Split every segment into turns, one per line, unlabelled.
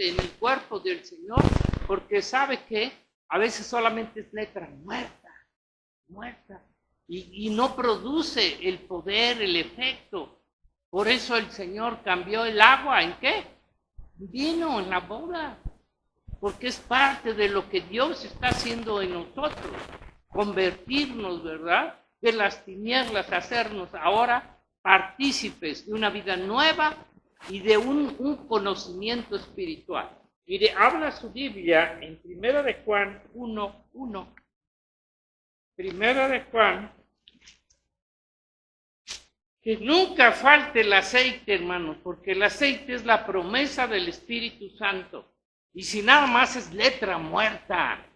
presente en el cuerpo del Señor, porque sabe que a veces solamente es letra muerta, y no produce el poder, el efecto. Por eso el Señor cambió el agua ¿en qué? Vino en la boda, porque es parte de lo que Dios está haciendo en nosotros, convertirnos, ¿verdad?, de las tinieblas, hacernos ahora partícipes de una vida nueva y de un conocimiento espiritual. Mire, habla su Biblia en 1 de Juan 1:1. 1 de Juan, que nunca falte el aceite, hermanos, porque el aceite es la promesa del Espíritu Santo. Y si nada más es letra muerta.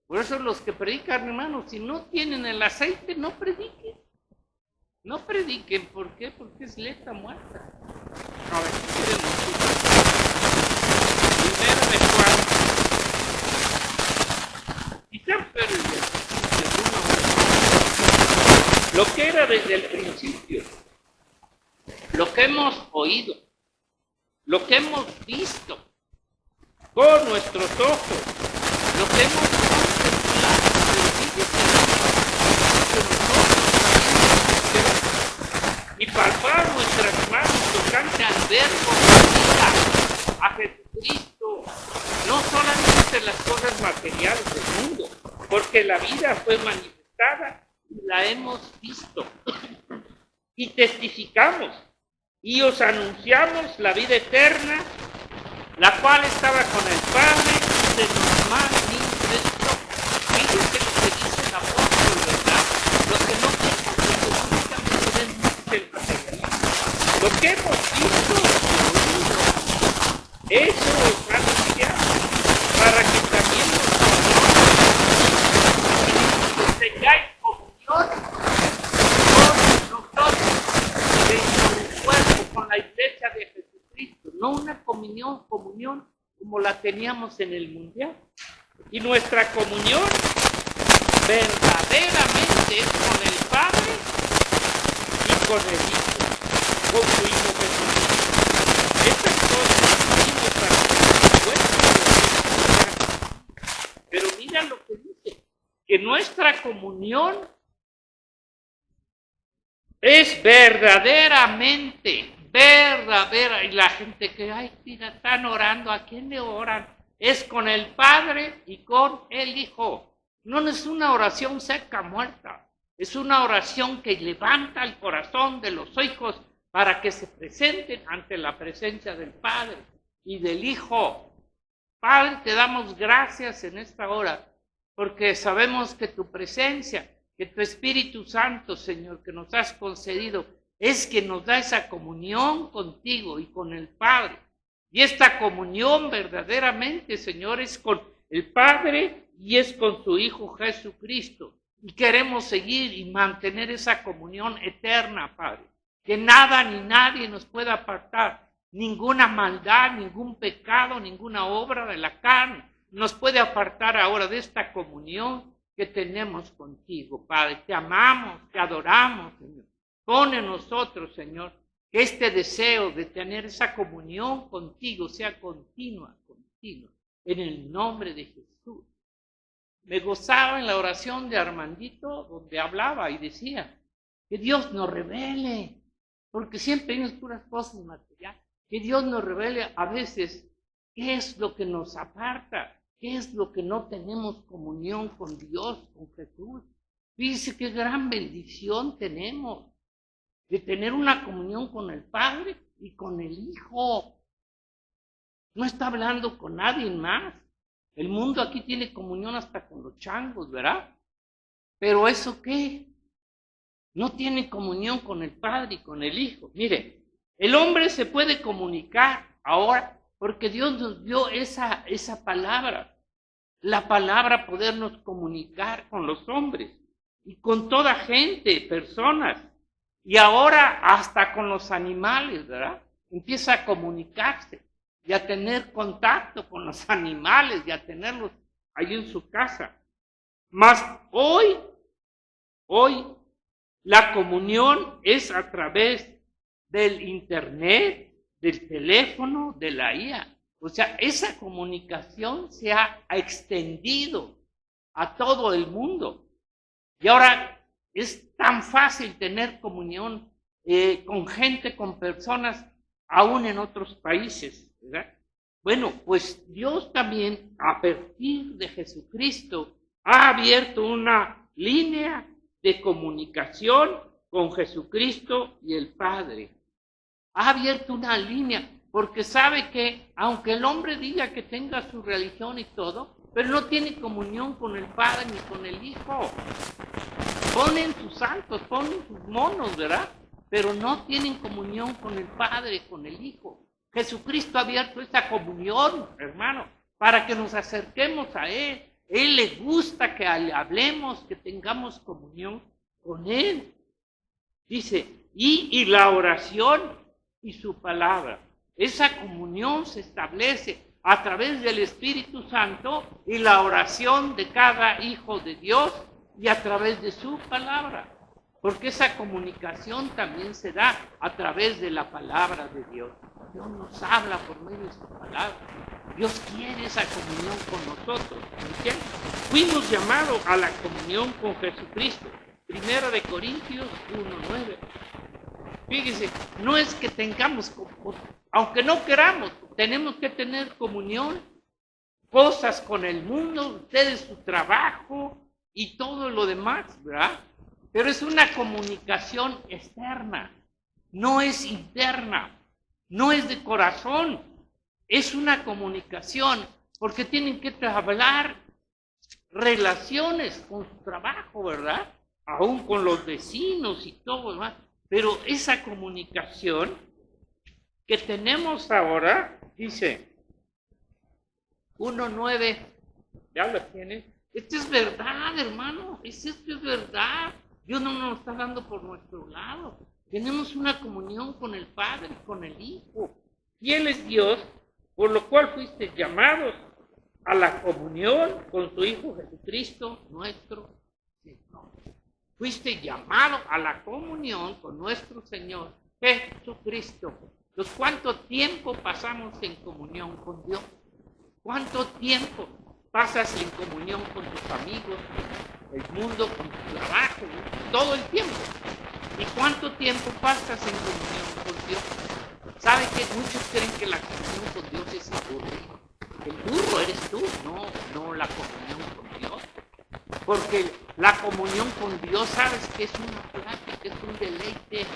Por eso los que predican, hermanos, si no tienen el aceite, no prediquen. No prediquen, ¿por qué? Porque es letra muerta. A ver, Primero de Juan. Quizás lo que era desde el principio, lo que hemos oído, lo que hemos visto con nuestros ojos, lo que hemos contemplado, y palpar nuestras manos tocante al verbo de vida, a Jesucristo, no solamente las cosas materiales del mundo, porque la vida fue manifestada y la hemos visto, y testificamos, y os anunciamos la vida eterna, la cual estaba con el Padre, se nos manifestó. Fíjense lo que dice el apóstol, ¿verdad? Lo que no piensan que únicamente es el materialismo. Lo que hemos visto, eso os anunciamos, para que también nosotros tengáis comunión con nosotros, dentro del cuerpo, con la iglesia de Jesucristo. No una comunión como la teníamos en el mundial. Y nuestra comunión verdaderamente es con el Padre y con el Hijo, con su Hijo Jesucristo. Estas cosas dijimos para que pero mira lo que dice, que nuestra comunión es verdaderamente verdadera. Y la gente que, ay, mira, están orando, ¿a quién le oran? Es con el Padre y con el Hijo. No es una oración seca, muerta. Es una oración que levanta el corazón de los hijos para que se presenten ante la presencia del Padre y del Hijo. Padre, te damos gracias en esta hora, porque sabemos que tu presencia, que tu Espíritu Santo, Señor, que nos has concedido, es que nos da esa comunión contigo y con el Padre. Y esta comunión verdaderamente, Señor, es con el Padre y es con su Hijo Jesucristo. Y queremos seguir y mantener esa comunión eterna, Padre. Que nada ni nadie nos pueda apartar. Ninguna maldad, ningún pecado, ninguna obra de la carne nos puede apartar ahora de esta comunión que tenemos contigo, Padre. Te amamos, te adoramos, Señor. Pon en nosotros, Señor, que este deseo de tener esa comunión contigo sea continua, en el nombre de Jesús. Me gozaba en la oración de Armandito, donde hablaba y decía, que Dios nos revele, porque siempre hay unas puras cosas materiales, que Dios nos revele a veces qué es lo que nos aparta, qué es lo que no tenemos comunión con Dios, con Jesús. Dice qué gran bendición tenemos de tener una comunión con el Padre y con el Hijo. No está hablando con nadie más. El mundo aquí tiene comunión hasta con los changos, ¿verdad? Pero ¿eso qué? No tiene comunión con el Padre y con el Hijo. Mire, el hombre se puede comunicar ahora porque Dios nos dio esa palabra. La palabra podernos comunicar con los hombres y con toda gente, personas. Y ahora hasta con los animales, ¿verdad? Empieza a comunicarse y a tener contacto con los animales y a tenerlos ahí en su casa. Mas hoy, la comunión es a través del internet, del teléfono, de la IA. O sea, esa comunicación se ha extendido a todo el mundo. Y ahora es tan fácil tener comunión con gente, con personas, aún en otros países, ¿verdad? Bueno, pues Dios también, a partir de Jesucristo, ha abierto una línea de comunicación con Jesucristo y el Padre. Ha abierto una línea, porque sabe que, aunque el hombre diga que tenga su religión y todo, pero no tiene comunión con el Padre ni con el Hijo. Ponen sus santos, ponen sus monos, ¿verdad? Pero no tienen comunión con el Padre, con el Hijo. Jesucristo ha abierto esta comunión, hermano, para que nos acerquemos a Él. Él le gusta que le hablemos, que tengamos comunión con Él. Dice, y la oración y su palabra. Esa comunión se establece a través del Espíritu Santo y la oración de cada hijo de Dios y a través de su palabra. Porque esa comunicación también se da a través de la palabra de Dios. Dios nos habla por medio de su palabra. Dios quiere esa comunión con nosotros. ¿Entiendes? Fuimos llamados a la comunión con Jesucristo. 1 Corintios 1:9. Fíjense, no es que tengamos, aunque no queramos, tenemos que tener comunión, cosas con el mundo, ustedes su trabajo y todo lo demás, ¿verdad? Pero es una comunicación externa, no es interna, no es de corazón, es una comunicación, porque tienen que hablar relaciones con su trabajo, ¿verdad? Aún con los vecinos y todo, ¿verdad? Pero esa comunicación que tenemos ahora, dice 1:9, ¿ya lo tienes? Esto es verdad, hermano, esto es verdad. Dios no nos está dando por nuestro lado. Tenemos una comunión con el Padre, con el Hijo. Y Él es Dios, por lo cual fuiste llamados a la comunión con su Hijo Jesucristo, nuestro Señor. Fuiste llamado a la comunión con nuestro Señor Jesucristo. Entonces, ¿cuánto tiempo pasamos en comunión con Dios? ¿Cuánto tiempo pasas en comunión con tus amigos, el mundo, con tu trabajo, todo el tiempo? ¿Y cuánto tiempo pasas en comunión con Dios? ¿Sabe que muchos creen que la comunión con Dios es el burro? El burro eres tú, no la comunión con Dios. Porque la comunión con Dios, sabes que es una plática, es un deleite,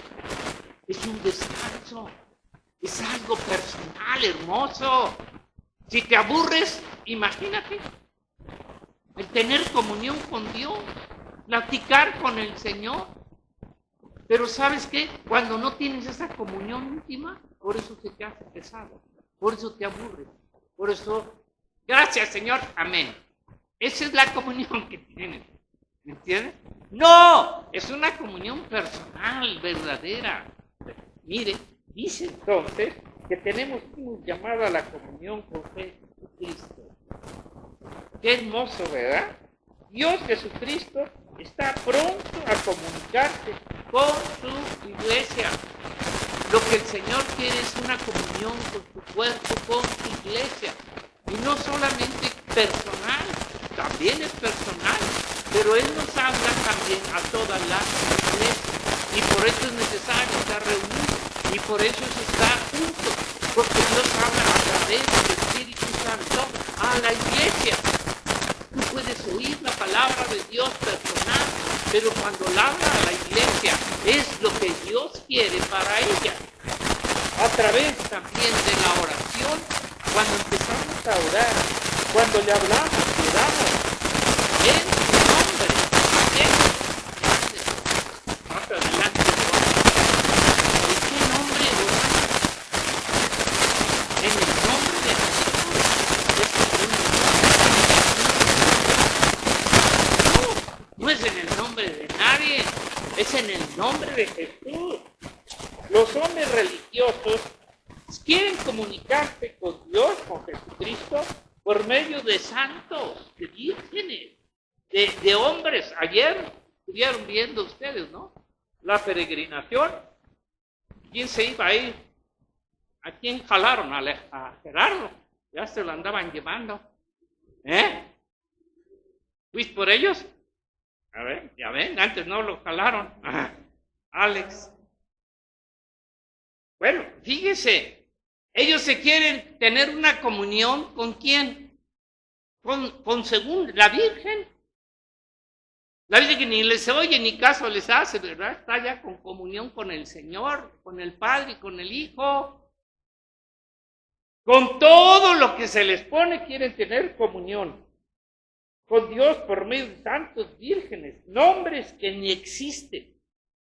es un descanso, es algo personal, hermoso. Si te aburres, imagínate, el tener comunión con Dios, platicar con el Señor. Pero ¿sabes qué? Cuando no tienes esa comunión íntima, por eso se te hace pesado, por eso te aburres, por eso, gracias Señor, amén. Esa es la comunión que tienes, ¿me entiendes? No, es una comunión personal, verdadera. Mire, dice entonces que tenemos un llamado a la comunión con Jesucristo. Qué hermoso, ¿verdad? Dios Jesucristo está pronto a comunicarse con su iglesia. Lo que el Señor quiere es una comunión con su cuerpo, con su iglesia. Y no solamente personal, también es personal, pero Él nos habla también a todas las iglesias. Y por eso es necesario estar reunidos. Y por eso es estar juntos. Porque Dios habla a través del Espíritu Santo a la iglesia. Tú puedes oír la palabra de Dios personal, pero cuando la habla a la iglesia es lo que Dios quiere para ella. A través también de la oración, cuando empezamos a orar, cuando le hablamos, oramos en su nombre. Más adelante, ¿en qué nombre oramos? En el nombre de Jesús. No es en el nombre de nadie, es en el nombre de Jesús. Los hombres religiosos quieren comunicarse con Dios, con Jesucristo, por medio de santos, de vírgenes, de hombres. Ayer estuvieron viendo ustedes, ¿no? La peregrinación. ¿Quién se iba a ir? ¿A quién jalaron? A Gerardo. Ya se lo andaban llevando. ¿Fuiste por ellos? A ver, ya ven, antes no lo jalaron. Alex. Bueno, fíjese, ellos se quieren tener una comunión ¿con quién? Con según la Virgen. La Virgen que ni les oye ni caso les hace, ¿verdad? Está ya con comunión con el Señor, con el Padre y con el Hijo. Con todo lo que se les pone quieren tener comunión con Dios por medio de santos vírgenes, nombres que ni existen,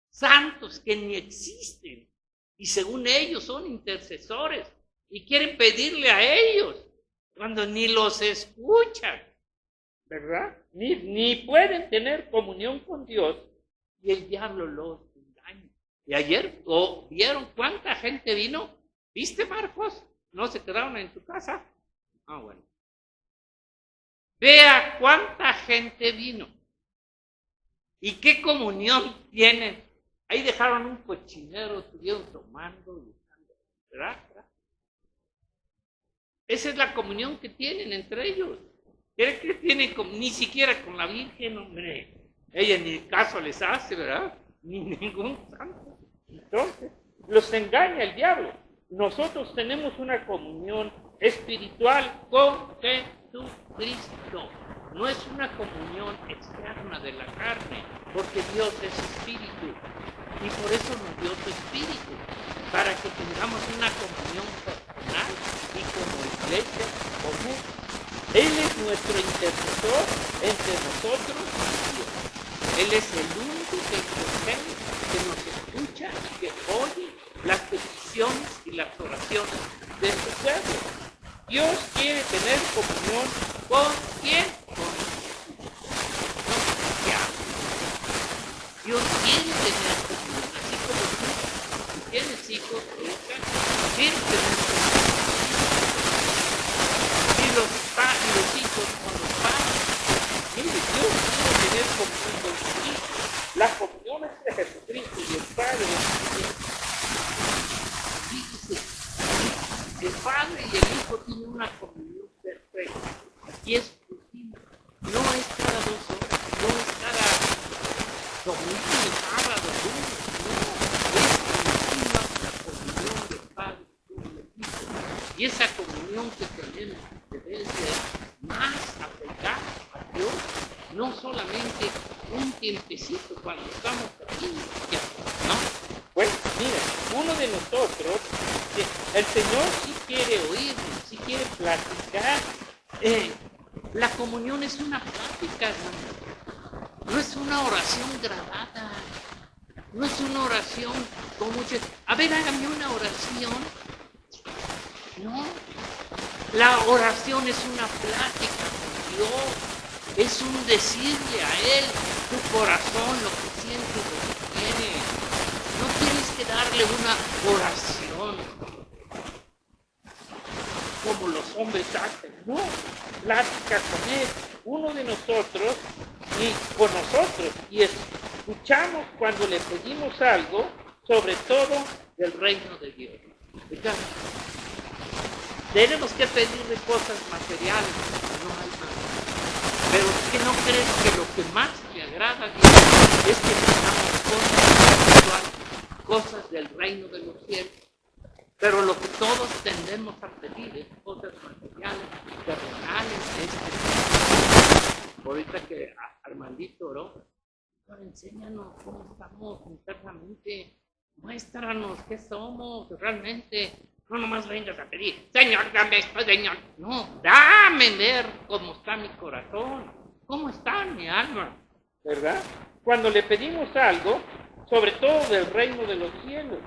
santos que ni existen, y según ellos son intercesores, y quieren pedirle a ellos, cuando ni los escuchan, ¿verdad? Ni pueden tener comunión con Dios, y el diablo los engaña. Y ayer ¿vieron cuánta gente vino? ¿Viste, Marcos? ¿No se quedaron en tu casa? Bueno. Vea cuánta gente vino. ¿Y qué comunión tienen? Ahí dejaron un cochinero, estuvieron tomando, ¿verdad? Esa es la comunión que tienen entre ellos. ¿Creen que tienen ni siquiera con la Virgen, hombre? Ella ni caso les hace, ¿verdad? Ni ningún santo. Entonces, los engaña el diablo. Nosotros tenemos una comunión espiritual con Jesucristo. No es una comunión externa de la carne, porque Dios es espíritu. Y por eso nos dio su espíritu, para que tengamos una comunión personal y como iglesia común. Él es nuestro intercesor entre nosotros y Dios. Él es el único que nos escucha, que oye las peticiones y las oraciones de su pueblo. Dios quiere tener comunión con ¿quién? Con Dios quiere tener comunión, así como tú, si tienes hijos o hijas, quieres tener comunión. Y los hijos con los padres. Mire, Dios quiere tener comunión con sus hijos. La comunión es de Jesucristo y el Padre. Fíjese, el Padre y el Hijo tienen una comunión perfecta y es continua. No es cada 2 horas, no es cada domingo, ni sábado, lunes, no. Es continua la comunión del Padre con el Hijo. Y esa comunión que tenemos debe ser más apegada a Dios, no solamente un tiempecito cuando estamos aquí, ya, ¿no? Pues mira, uno de nosotros, el Señor sí quiere oírnos, sí quiere platicar. La comunión es una plática, hermano. No es una oración grabada. No es una oración con mucho... A ver, hágame una oración. No. La oración es una plática con Dios. Es un decirle a Él tu corazón, lo que sientes, lo que tienes. No tienes que darle una oración como los hombres hacen. No, plática con Él, uno de nosotros y con nosotros. Y escuchamos cuando le pedimos algo, sobre todo del reino de Dios. Fíjate, tenemos que pedirle cosas materiales, no hay más. Pero es que no crees que lo que más le agrada a Dios es que tengamos cosas espirituales, cosas del reino de los cielos. Pero lo que todos tendemos a pedir es cosas materiales, terrenales, Ahorita que Armandito oró, enséñanos cómo estamos internamente, muéstranos qué somos realmente. No nomás vengas a pedir, Señor, dame esto, Señor. No, dame ver cómo está mi corazón, cómo está mi alma, ¿verdad? Cuando le pedimos algo, sobre todo del reino de los cielos,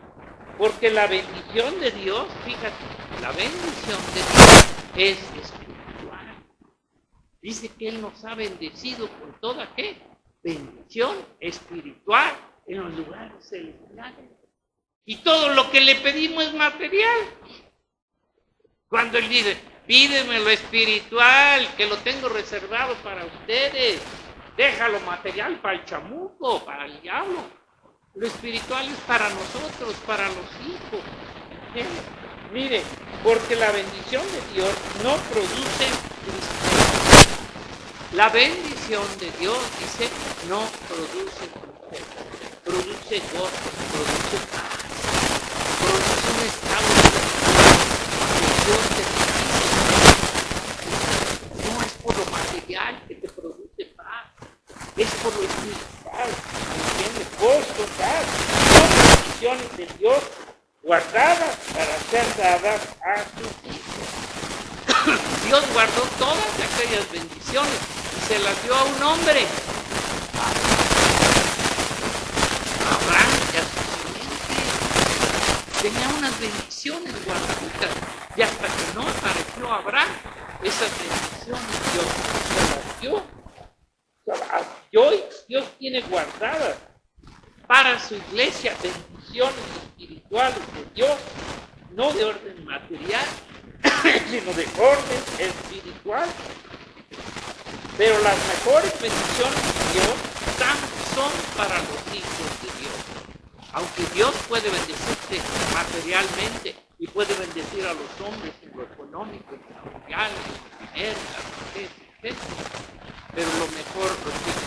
porque la bendición de Dios, fíjate, la bendición de Dios es espiritual. Dice que Él nos ha bendecido con toda ¿qué? Bendición espiritual en los lugares celestiales. Y todo lo que le pedimos es material. Cuando Él dice, pídeme lo espiritual, que lo tengo reservado para ustedes. Déjalo material para el chamuco, para el diablo. Lo espiritual es para nosotros, para los hijos. Mire, Porque la bendición de Dios no produce tristeza. La bendición de Dios, dice, no produce tristeza. Produce gozo, produce paz, produce un estado de que Dios te bendice. No es por lo material que te produce paz, es por lo espiritual, ¿entiendes? Gozo, paz, son bendiciones de Dios guardadas para ser dadas a sus hijos. Dios guardó todas aquellas bendiciones y se las dio a un hombre, Abraham, y a su simiente. Tenía unas bendiciones guardadas y hasta que no apareció Abraham, esas bendiciones Dios se las dio. Hoy Dios tiene guardadas para su iglesia bendiciones espirituales de Dios, no de orden material, sino de orden espiritual. Pero las mejores bendiciones de Dios son para los hijos de Dios. Aunque Dios puede bendecirte materialmente y puede bendecir a los hombres en lo económico, en lo social, en el dinero, en la riqueza, etc. Pero lo mejor lo tiene.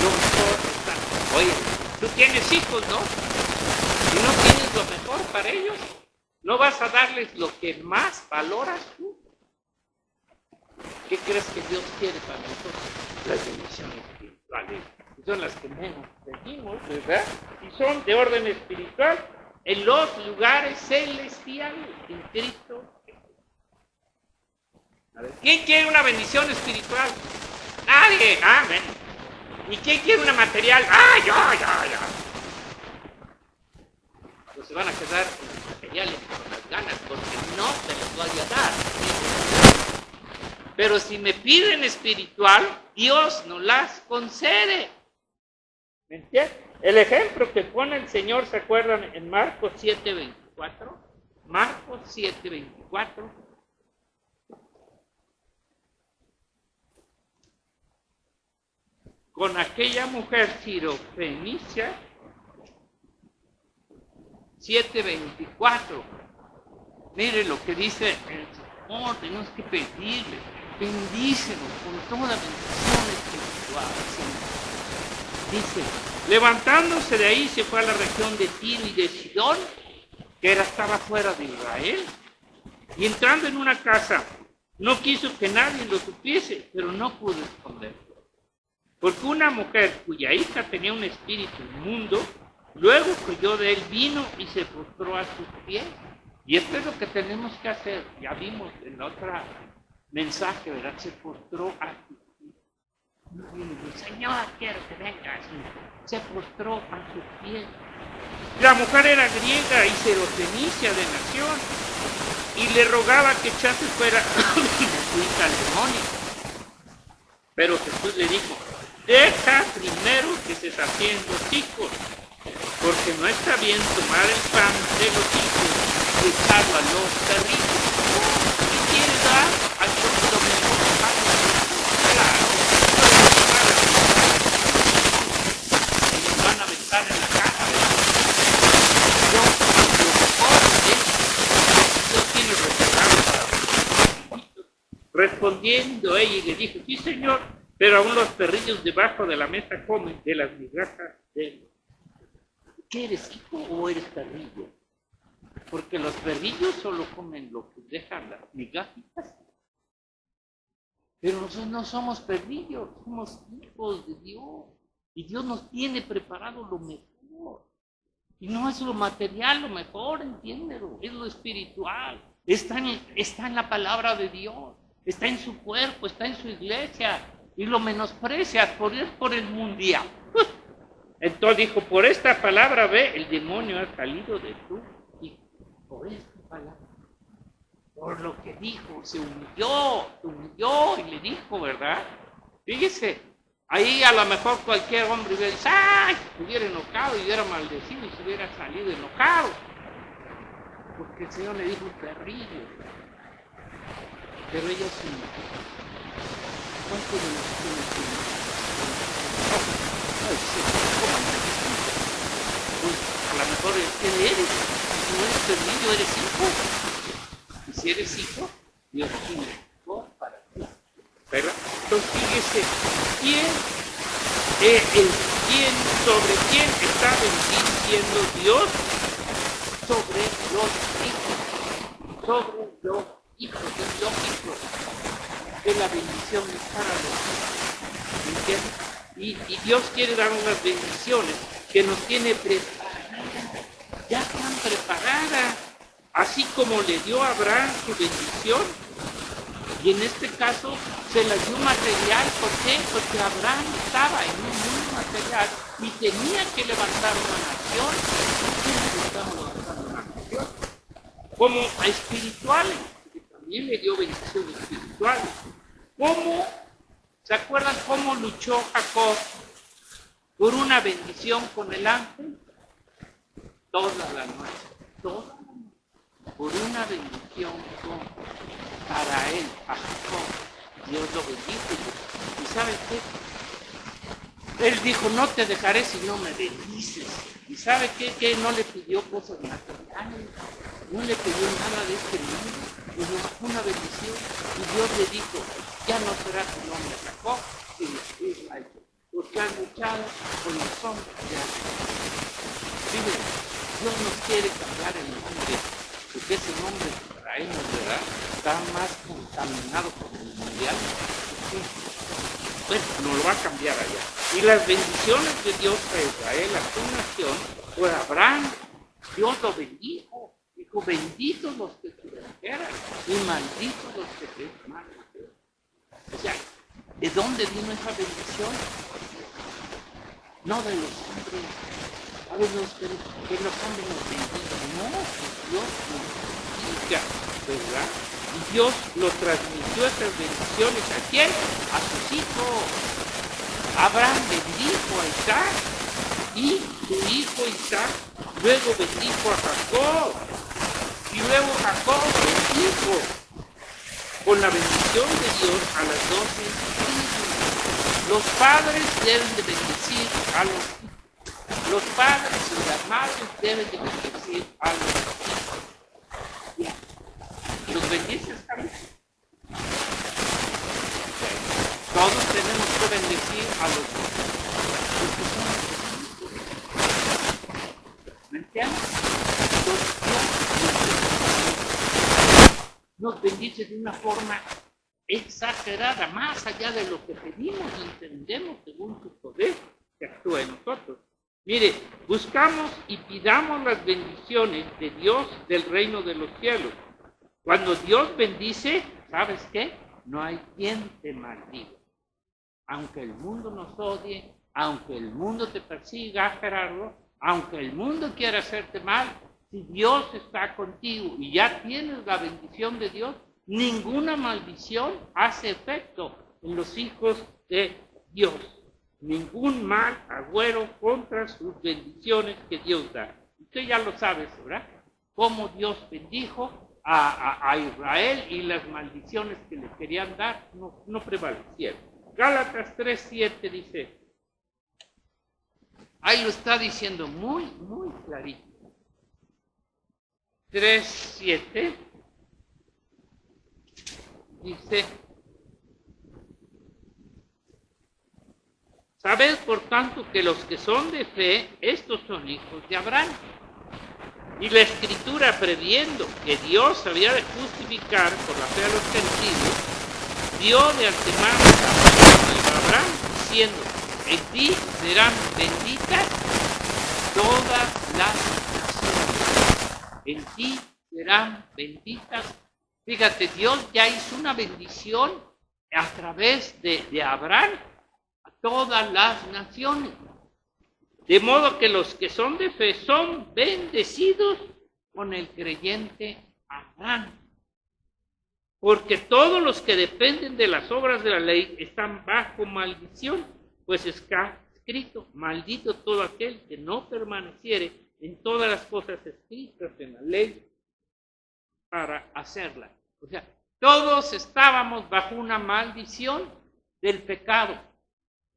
Lo mejor está. Oye, tú tienes hijos, ¿no? Y no tienes lo mejor para ellos. ¿No vas a darles lo que más valoras tú? ¿Qué crees que Dios quiere para nosotros? Las bendiciones espirituales. Y son las que menos pedimos, ¿verdad? Y son de orden espiritual en los lugares celestiales en Cristo. A ver, ¿quién quiere una bendición espiritual? Nadie. Amén. ¿Y quién quiere una material? Yo. Pues se van a quedar en los materiales con las ganas porque no se les voy a dar. Pero si me piden espiritual, Dios nos las concede. ¿Me entiendes? El ejemplo que pone el Señor, ¿se acuerdan? En Marcos 7:24. Marcos 7:24. Con aquella mujer sirofenicia, 7:24. Mire lo que dice el Señor, tenemos que pedirle, bendícenos con toda bendición espiritual. Dice, levantándose de ahí se fue a la región de Tiro y de Sidón, que estaba fuera de Israel, y entrando en una casa, no quiso que nadie lo supiese, pero no pudo esconderlo. Porque una mujer cuya hija tenía un espíritu inmundo, luego que oyó de él vino y se postró a sus pies. Y esto es lo que tenemos que hacer. Ya vimos en la otra mensaje, ¿verdad? Se postró a sus pies. Y dijo, Señor, quiero que vengas. Se postró a sus pies. La mujer era griega y sirofenicia de nación, y le rogaba que echase fuera a su hija al demonio. Pero Jesús le dijo, deja primero que se sacien los hijos, porque no está bien tomar el pan de los hijos y echarlo a los perrillos. ¿Qué quiere dar al lo mejor pan? Claro, ellos van a aventar en la cara, ¿verdad? Yo, lo mejor es, Dios tiene reservado para los hijos. Respondiendo ella y le dijo, sí, Señor, pero aún los perrillos debajo de la mesa comen de las migajas de él. ¿Qué eres, hijo, o eres perrillo? Porque los perrillos solo comen lo que dejan las migajitas. Pero nosotros no somos perrillos, somos hijos de Dios. Y Dios nos tiene preparado lo mejor. Y no es lo material lo mejor, entiéndelo. Es lo espiritual. Está en la palabra de Dios. Está en su cuerpo, está en su iglesia. Y lo menosprecias por ir por el mundial. Entonces dijo, por esta palabra ve, el demonio ha salido de tu hijo. Por esta palabra. Por lo que dijo, se humilló y le dijo, ¿verdad? Fíjese, ahí a lo mejor cualquier hombre hubiera dicho, ¡ay! Se hubiera enojado y hubiera maldecido y se hubiera salido enojado. Porque el Señor le dijo perrillo. Pero ella se humilló. ¿Cuántos de nosotros tienen? A lo mejor es que eres. no eres perdido, eres hijo. Y si eres hijo, Dios tiene mejor para ti. ¿Verdad? Entonces fíjese, sobre quién está bendiciendo Dios? Sobre los hijos. Sobre los hijos. Es lógico que la bendición es para los hijos. ¿Entiendes? Y Dios quiere dar unas bendiciones que nos tiene preparadas. Ya están preparadas. Así como le dio a Abraham su bendición. Y en este caso se la dio material. ¿Por qué? Porque Abraham estaba en un mundo material y tenía que levantar una nación. Como a espirituales, que también le dio bendiciones espirituales. ¿Se acuerdan cómo luchó Jacob por una bendición con el ángel? Toda la noche. Por una bendición para él, a Jacob. Dios lo bendijo. ¿Y saben qué? Él dijo, no te dejaré si no me bendices. ¿Y sabe qué? Que no le pidió cosas materiales, no le pidió nada de este mundo, le dio una bendición. Y Dios le dijo, ya no será tu nombre Jacob, sino Israel, porque has luchado con los hombres de Israel. Dios nos quiere cambiar el nombre, porque ese nombre que traemos, ¿verdad? Está más contaminado por el mundial. Bueno, nos lo va a cambiar allá. Y las bendiciones de Dios a Israel, a su nación, por Abraham, Dios lo bendijo. Dijo, benditos los que te bendijeran y malditos los que te maldicieran. O sea, ¿de dónde vino esa bendición? No de los hombres. A ver, que los hombres nos bendigan. No, Dios nos bendiga, ¿verdad? Y Dios lo transmitió esas bendiciones ¿a quién? A sus hijos. Abraham bendijo a Isaac y su hijo Isaac luego bendijo a Jacob. Y luego Jacob bendijo con la bendición de Dios a las 12 tribus. Los padres deben de bendecir a los hijos. Los padres y las madres deben de bendecir a los hijos. Bien. ¿Los bendices también? Todos tenemos que bendecir a los hijos. ¿Me entiendes? Nos bendice de una forma exagerada, más allá de lo que pedimos y entendemos según su poder que actúa en nosotros. Mire, buscamos y pidamos las bendiciones de Dios del reino de los cielos. Cuando Dios bendice, ¿sabes qué? No hay quien te maldiga. Aunque el mundo nos odie, aunque el mundo te persiga, Gerardo, aunque el mundo quiera hacerte mal, si Dios está contigo y ya tienes la bendición de Dios, ninguna maldición hace efecto en los hijos de Dios. Ningún mal agüero contra sus bendiciones que Dios da. Usted ya lo sabe, ¿verdad? Cómo Dios bendijo a Israel y las maldiciones que le querían dar no prevalecieron. Gálatas 3:7 dice, ahí lo está diciendo muy, muy clarito. 3:7 dice, sabed por tanto que los que son de fe, estos son hijos de Abraham. Y la Escritura, previendo que Dios había de justificar por la fe a los gentiles, dio de antemano a Abraham, diciendo, en ti serán benditas todas las naciones. En ti serán benditas. Fíjate, Dios ya hizo una bendición a través de Abraham a todas las naciones. De modo que los que son de fe son bendecidos con el creyente Abraham. Porque todos los que dependen de las obras de la ley están bajo maldición, pues está escrito, maldito todo aquel que no permaneciere en todas las cosas escritas en la ley para hacerlas. O sea, todos estábamos bajo una maldición del pecado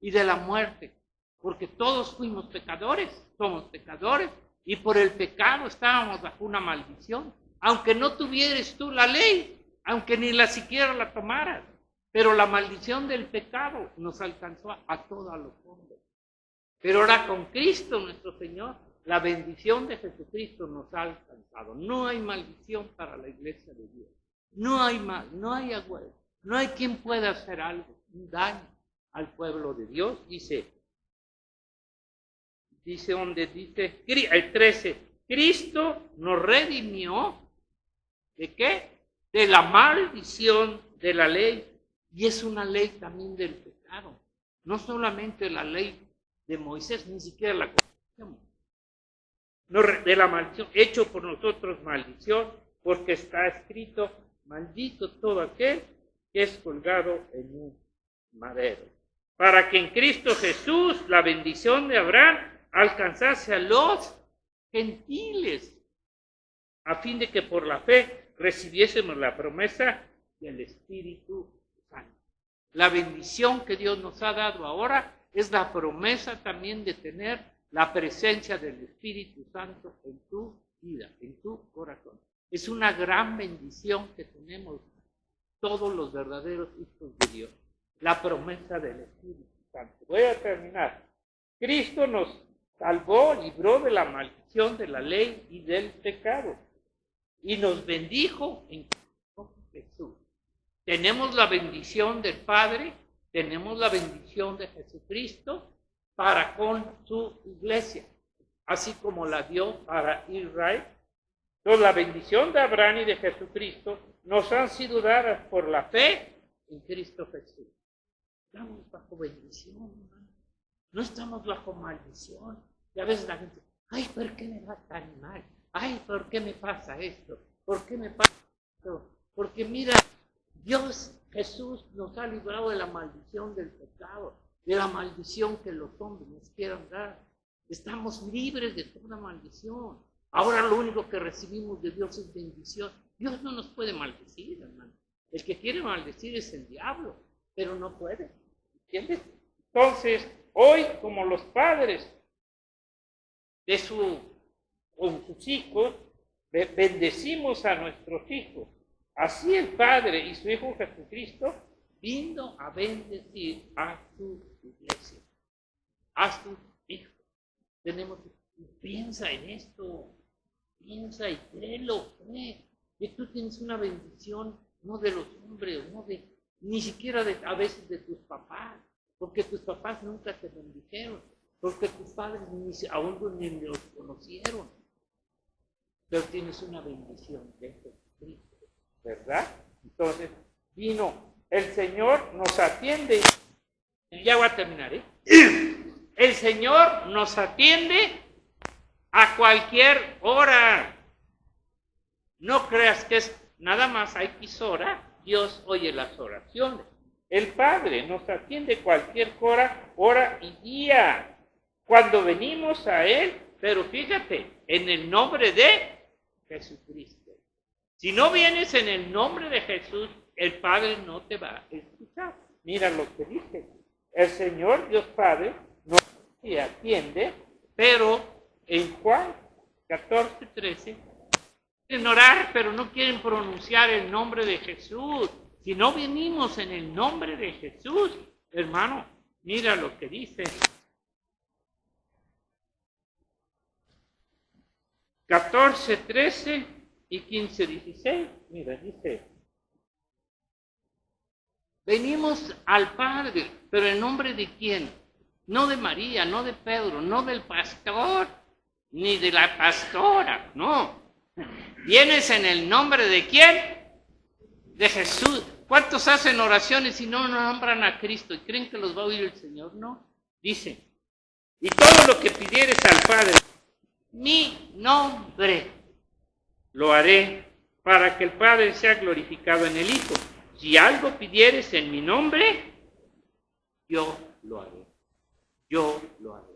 y de la muerte. Porque todos fuimos pecadores, somos pecadores, Y por el pecado estábamos bajo una maldición. Aunque no tuvieras tú la ley, aunque ni la siquiera la tomaras. Pero la maldición del pecado nos alcanzó a todos los hombres. Pero ahora con Cristo nuestro Señor, la bendición de Jesucristo nos ha alcanzado. No hay maldición para la iglesia de Dios. No hay mal, no hay agüero. No hay quien pueda hacer algo, un daño al pueblo de Dios. Dice donde dice, el 13, Cristo nos redimió, ¿de qué? De la maldición de la ley. Y es una ley también del pecado. No solamente la ley de Moisés, ni siquiera la conocemos. No, de la maldición, hecho por nosotros maldición, porque está escrito, maldito todo aquel que es colgado en un madero. Para que en Cristo Jesús la bendición de Abraham alcanzase a los gentiles, a fin de que por la fe recibiésemos la promesa del Espíritu Santo. La bendición que Dios nos ha dado ahora es la promesa también de tener la presencia del Espíritu Santo en tu vida, en tu corazón. Es una gran bendición que tenemos todos los verdaderos hijos de Dios. La promesa del Espíritu Santo. Voy a terminar. Cristo nos salvó, libró de la maldición de la ley y del pecado. Y nos bendijo en Cristo Jesús. Tenemos la bendición del Padre, tenemos la bendición de Jesucristo para con su iglesia, así como la dio para Israel. Entonces la bendición de Abraham y de Jesucristo nos han sido dadas por la fe en Cristo Jesús. Estamos bajo bendición, hermano. No estamos bajo maldición. Y a veces la gente, ay, ¿por qué me va tan mal? Ay, ¿por qué me pasa esto? ¿Por qué me pasa esto? Porque mira, Dios, Jesús nos ha librado de la maldición del pecado, de la maldición que los hombres nos quieran dar. Estamos libres de toda maldición. Ahora lo único que recibimos de Dios es bendición. Dios no nos puede maldecir, hermano. El que quiere maldecir es el diablo, pero no puede. ¿Entiendes? Entonces, hoy, como los padres con sus hijos, bendecimos a nuestros hijos. Así el Padre y su Hijo Jesucristo vino a bendecir a su iglesia, a sus hijos. Piensa en esto, piensa y créelo, que tú tienes una bendición, no de los hombres, ni siquiera a veces de tus papás, porque tus papás nunca te bendijeron, porque tus padres aún ni los conocieron, pero tienes una bendición de Jesucristo, ¿verdad? Entonces, vino, el Señor nos atiende, ya voy a terminar, el Señor nos atiende a cualquier hora. No creas que es nada más a X hora, Dios oye las oraciones. El Padre nos atiende cualquier hora y día, cuando venimos a Él, pero fíjate, en el nombre de Jesucristo. Si no vienes en el nombre de Jesús, el Padre no te va a escuchar. Mira lo que dice. El Señor Dios Padre nos atiende, pero en Juan 14:13, quieren orar, pero no quieren pronunciar el nombre de Jesús. Si no venimos en el nombre de Jesús, hermano, mira lo que dice. 14:13 y 15:16, mira, dice, venimos al Padre, pero en nombre de quién? No de María, no de Pedro, no del pastor, ni de la pastora, no. ¿Vienes en el nombre de quién? De Jesús. ¿Cuántos hacen oraciones y no nombran a Cristo y creen que los va a oír el Señor? No. Dice, y todo lo que pidieres al Padre, mi nombre, lo haré para que el Padre sea glorificado en el Hijo. Si algo pidieres en mi nombre, yo lo haré. Yo lo haré.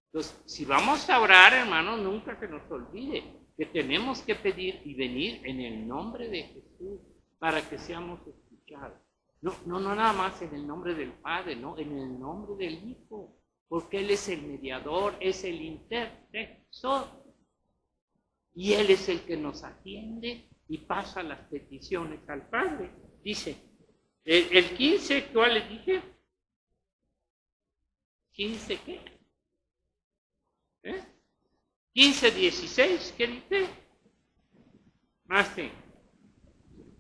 Entonces, si vamos a orar, hermanos, nunca se nos olvide que tenemos que pedir y venir en el nombre de Jesús para que seamos escuchados. No nada más en el nombre del Padre, no, en el nombre del Hijo, porque Él es el mediador, es el intercesor. y Él es el que nos atiende y pasa las peticiones al Padre. Dice, el 15, ¿cuál le dije? ¿15 qué? 15:16, ¿qué dice?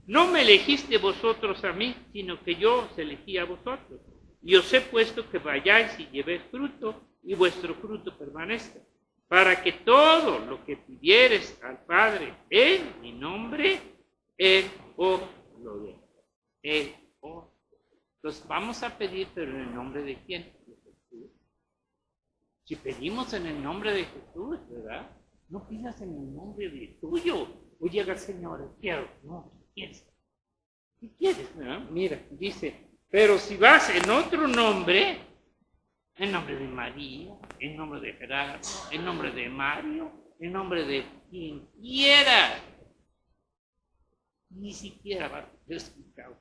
No me elegiste vosotros a mí, sino que yo os elegí a vosotros. Y os he puesto que vayáis y llevéis fruto, y vuestro fruto permanezca, para que todo lo que pidieres al Padre en mi nombre, Él os lo dé. Él os. Entonces vamos a pedir, pero en el nombre de quién? De Jesús. Si pedimos en el nombre de Jesús, ¿verdad? No pidas en el nombre de tuyo. O llega el Señor, quiero. No, ¿qué quieres? ¿Verdad? Mira, dice, pero si vas en otro nombre, en nombre de María, en nombre de Gerardo, en nombre de Mario, en nombre de quien quiera, ni siquiera vas a ser escuchado,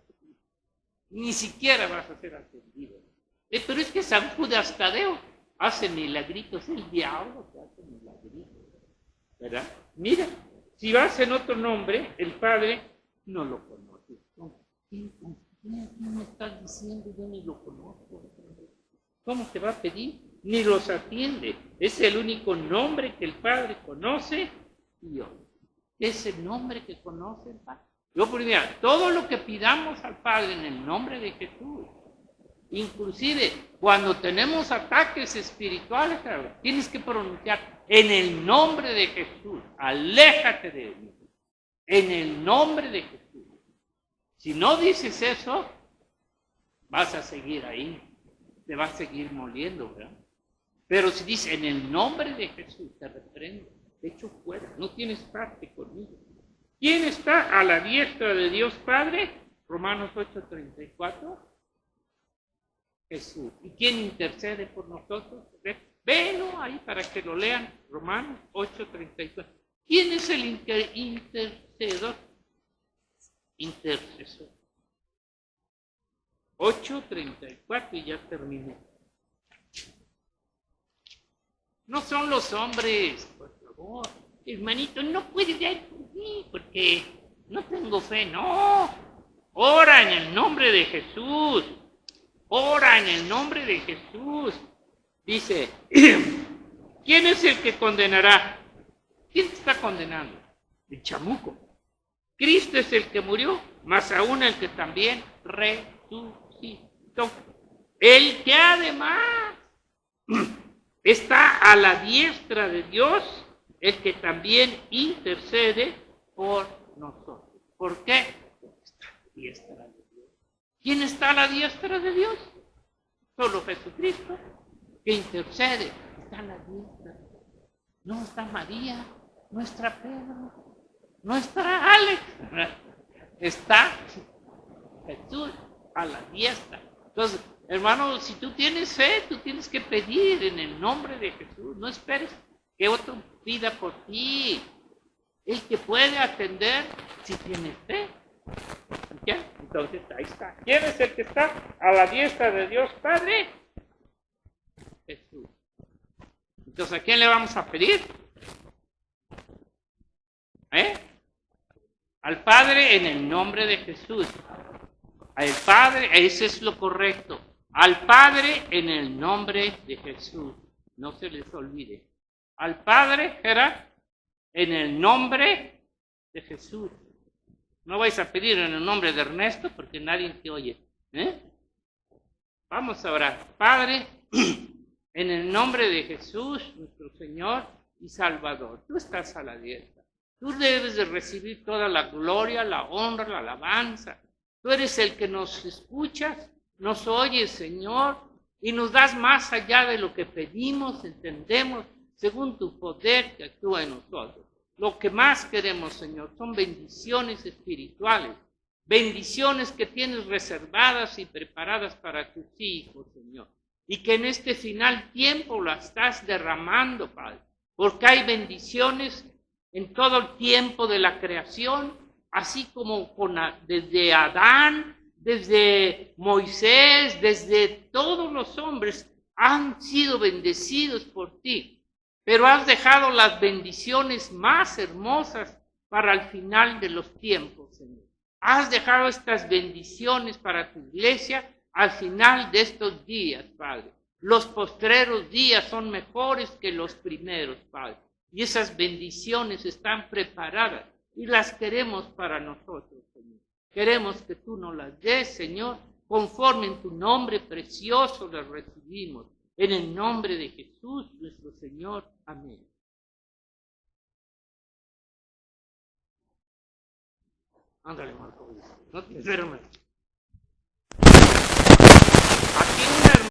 ni siquiera vas a ser atendido. Pero es que San Judas Tadeo hace milagritos, el diablo que hace milagritos, ¿verdad? Mira, si vas en otro nombre, el Padre no lo conoce. ¿Qué me estás diciendo? Yo ni lo conozco. ¿Cómo te va a pedir? Ni los atiende. Es el único nombre que el Padre conoce y yo. Es el nombre que conoce el Padre. Yo, primero, todo lo que pidamos al Padre en el nombre de Jesús, inclusive cuando tenemos ataques espirituales, tienes que pronunciar en el nombre de Jesús. Aléjate de mí. En el nombre de Jesús. Si no dices eso, vas a seguir ahí. Te vas a seguir moliendo, ¿verdad? Pero si dices en el nombre de Jesús, te reprendo, te echo fuera, no tienes parte conmigo. ¿Quién está a la diestra de Dios Padre? Romanos 8:34. Jesús. ¿Y quién intercede por nosotros? Velo ahí para que lo lean. Romanos 8:34. ¿Quién es el intercedor? Intercesor. 8:34 y ya terminé. No son los hombres, por favor. Hermanito, no puedes ir por mí porque no tengo fe. No. Ora en el nombre de Jesús. Ora en el nombre de Jesús. Dice, ¿quién es el que condenará? ¿Quién te está condenando? El chamuco. Cristo es el que murió, más aún el que también resucitó. El que además está a la diestra de Dios, el que también intercede por nosotros. ¿Por qué? Porque está a la diestra de Dios. ¿Quién está a la diestra de Dios? Solo Jesucristo, que intercede. Está a la diestra. No está María, no está Pedro, no está Alex. Está Jesús a la diestra. Entonces, hermano, si tú tienes fe, tú tienes que pedir en el nombre de Jesús. No esperes que otro pida por ti. El que puede atender si tienes fe. ¿Ya? Entonces, ahí está. ¿Quién es el que está a la diestra de Dios Padre? Jesús. Entonces, ¿a quién le vamos a pedir? Al Padre en el nombre de Jesús. Al Padre, ese es lo correcto. Al Padre en el nombre de Jesús. No se les olvide. Al Padre, Gerard, en el nombre de Jesús. No vais a pedir en el nombre de Ernesto porque nadie te oye. Vamos a orar. Padre, en el nombre de Jesús, nuestro Señor y Salvador. Tú estás a la diestra. Tú debes de recibir toda la gloria, la honra, la alabanza. Tú eres el que nos escuchas, nos oyes, Señor, y nos das más allá de lo que pedimos, entendemos, según tu poder que actúa en nosotros. Lo que más queremos, Señor, son bendiciones espirituales, bendiciones que tienes reservadas y preparadas para tus hijos, Señor. Y que en este final tiempo las estás derramando, Padre, porque hay bendiciones en todo el tiempo de la creación, así como desde Adán, desde Moisés, desde todos los hombres han sido bendecidos por ti. pero has dejado las bendiciones más hermosas para el final de los tiempos, Señor. Has dejado estas bendiciones para tu iglesia al final de estos días, Padre. Los postreros días son mejores que los primeros, Padre. Y esas bendiciones están preparadas y las queremos para nosotros, Señor. Queremos que tú nos las des, Señor, conforme en tu nombre precioso las recibimos. En el nombre de Jesús, nuestro Señor. Amén. Ándale, Marco. No te enfermes. Aquí una